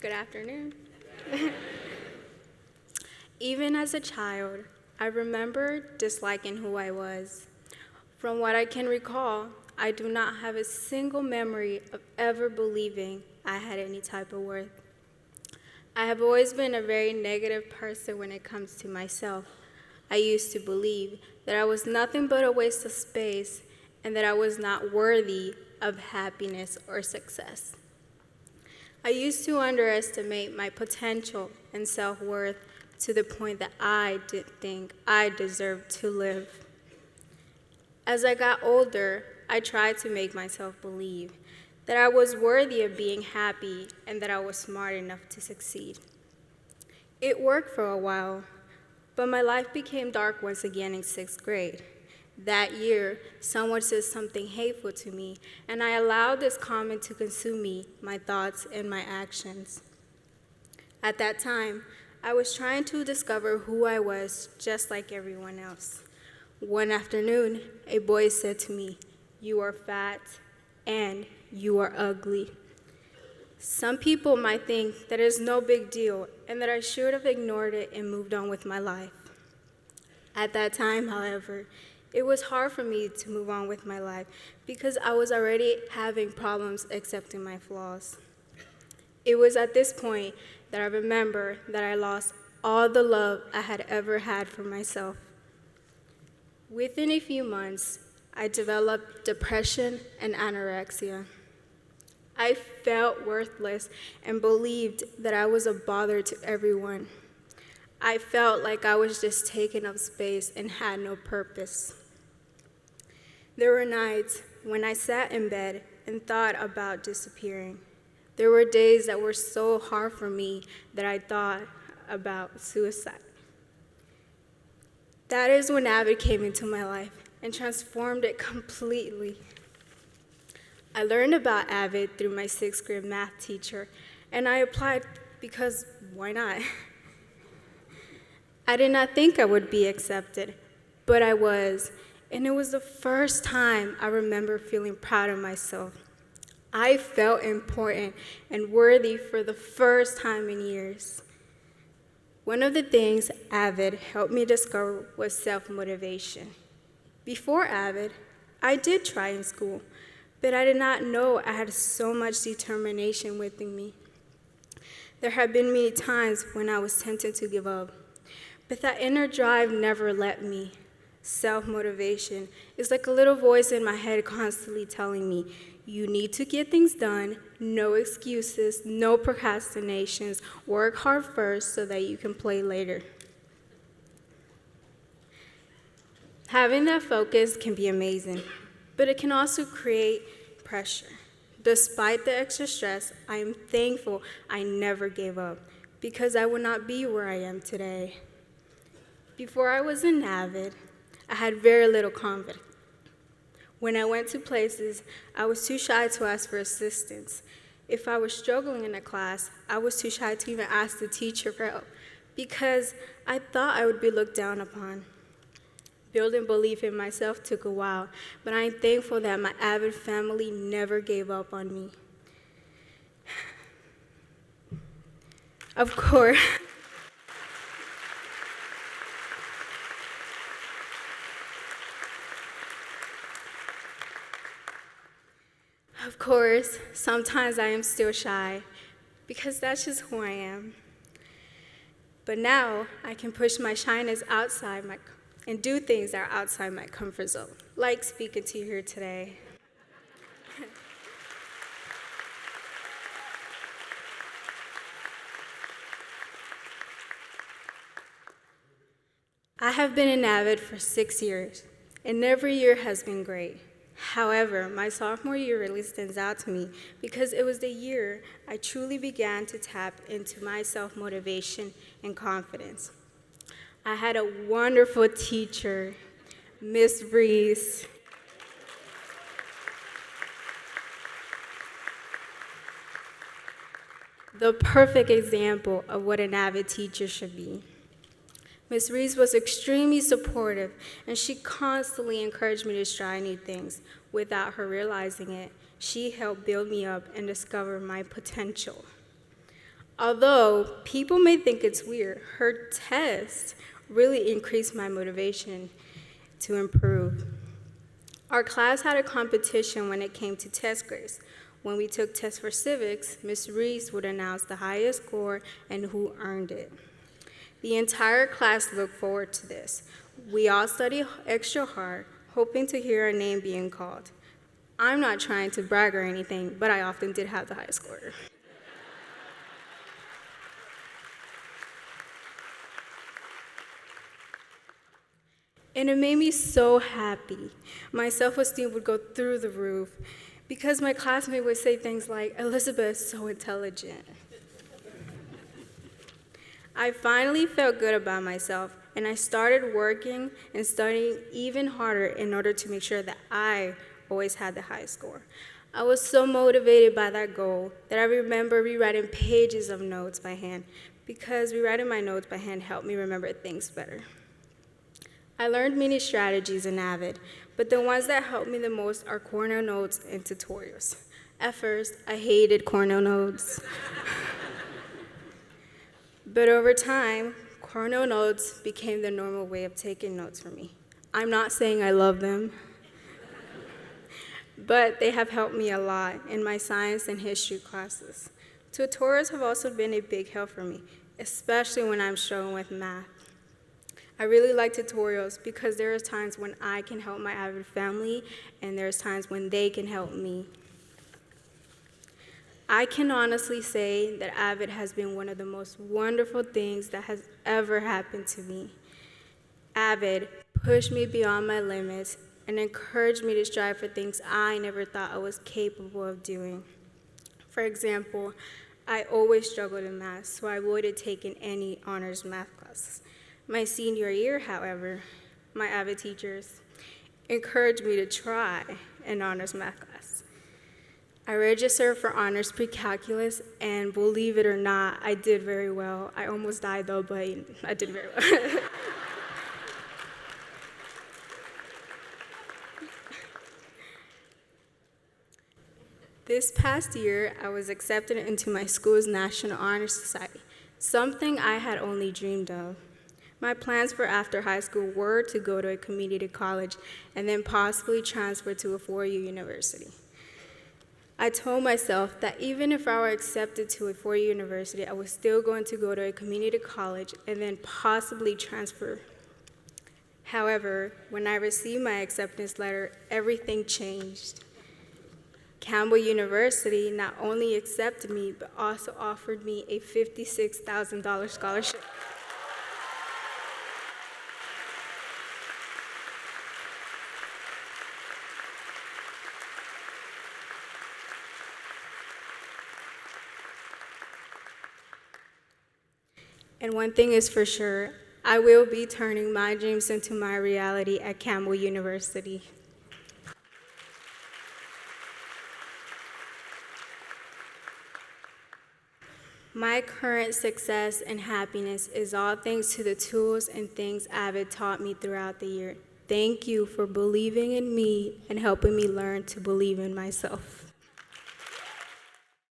Good afternoon. Even as a child, I remember disliking who I was. From what I can recall, I do not have a single memory of ever believing I had any type of worth. I have always been a very negative person when it comes to myself. I used to believe that I was nothing but a waste of space and that I was not worthy of happiness or success. I used to underestimate my potential and self-worth to the point that I didn't think I deserved to live. As I got older, I tried to make myself believe that I was worthy of being happy and that I was smart enough to succeed. It worked for a while, but my life became dark once again in 6th grade. That year, someone said something hateful to me, and I allowed this comment to consume me, my thoughts, and my actions. At that time, I was trying to discover who I was just like everyone else. One afternoon, a boy said to me, "You are fat and you are ugly." Some people might think that it's no big deal and that I should have ignored it and moved on with my life. At that time, however, it was hard for me to move on with my life because I was already having problems accepting my flaws. It was at this point that I remember that I lost all the love I had ever had for myself. Within a few months, I developed depression and anorexia. I felt worthless and believed that I was a bother to everyone. I felt like I was just taking up space and had no purpose. There were nights when I sat in bed and thought about disappearing. There were days that were so hard for me that I thought about suicide. That is when Avid came into my life and transformed it completely. I learned about Avid through my 6th grade math teacher, and I applied because why not? I did not think I would be accepted, but I was, and it was the first time I remember feeling proud of myself. I felt important and worthy for the first time in years. One of the things Avid helped me discover was self-motivation. Before Avid, I did try in school, but I did not know I had so much determination within me. There have been many times when I was tempted to give up, but that inner drive never let me. Self-motivation is like a little voice in my head constantly telling me, you need to get things done, no excuses, no procrastinations, work hard first so that you can play later. Having that focus can be amazing, but it can also create pressure. Despite the extra stress, I am thankful I never gave up because I would not be where I am today. Before I was in Avid, I had very little confidence. When I went to places, I was too shy to ask for assistance. If I was struggling in a class, I was too shy to even ask the teacher for help because I thought I would be looked down upon. Building belief in myself took a while, but I am thankful that my Avid family never gave up on me. Of course, sometimes I am still shy because that's just who I am. But now I can push my shyness outside and do things that are outside my comfort zone, like speaking to you here today. I have been in Avid for 6 years, and every year has been great. However, my sophomore year really stands out to me because it was the year I truly began to tap into my self-motivation and confidence. I had a wonderful teacher, Miss Reese. The perfect example of what an Avid teacher should be. Ms. Reese was extremely supportive, and she constantly encouraged me to try new things. Without her realizing it, she helped build me up and discover my potential. Although people may think it's weird, her test really increased my motivation to improve. Our class had a competition when it came to test grades. When we took tests for civics, Ms. Reese would announce the highest score and who earned it. The entire class looked forward to this. We all studied extra hard, hoping to hear our name being called. I'm not trying to brag or anything, but I often did have the highest score. And it made me so happy. My self-esteem would go through the roof because my classmate would say things like, "Elizabeth is so intelligent." I finally felt good about myself, and I started working and studying even harder in order to make sure that I always had the highest score. I was so motivated by that goal that I remember rewriting pages of notes by hand because rewriting my notes by hand helped me remember things better. I learned many strategies in Avid, but the ones that helped me the most are Cornell notes and tutorials. At first, I hated Cornell notes. But over time, Cornell notes became the normal way of taking notes for me. I'm not saying I love them, but they have helped me a lot in my science and history classes. Tutorials have also been a big help for me, especially when I'm struggling with math. I really like tutorials because there are times when I can help my Avid family, and there's times when they can help me. I can honestly say that Avid has been one of the most wonderful things that has ever happened to me. Avid pushed me beyond my limits and encouraged me to strive for things I never thought I was capable of doing. For example, I always struggled in math, so I avoided taking any honors math classes. My senior year, however, my Avid teachers encouraged me to try an honors math class. I registered for honors pre-calculus, and believe it or not, I did very well. I almost died though, but I did very well. This past year, I was accepted into my school's National Honor Society, something I had only dreamed of. My plans for after high school were to go to a community college and then possibly transfer to a four-year university. I told myself that even if I were accepted to a four-year university, I was still going to go to a community college and then possibly transfer. However, when I received my acceptance letter, everything changed. Campbell University not only accepted me, but also offered me a $56,000 scholarship. And one thing is for sure, I will be turning my dreams into my reality at Campbell University. My current success and happiness is all thanks to the tools and things Avid taught me throughout the year. Thank you for believing in me and helping me learn to believe in myself.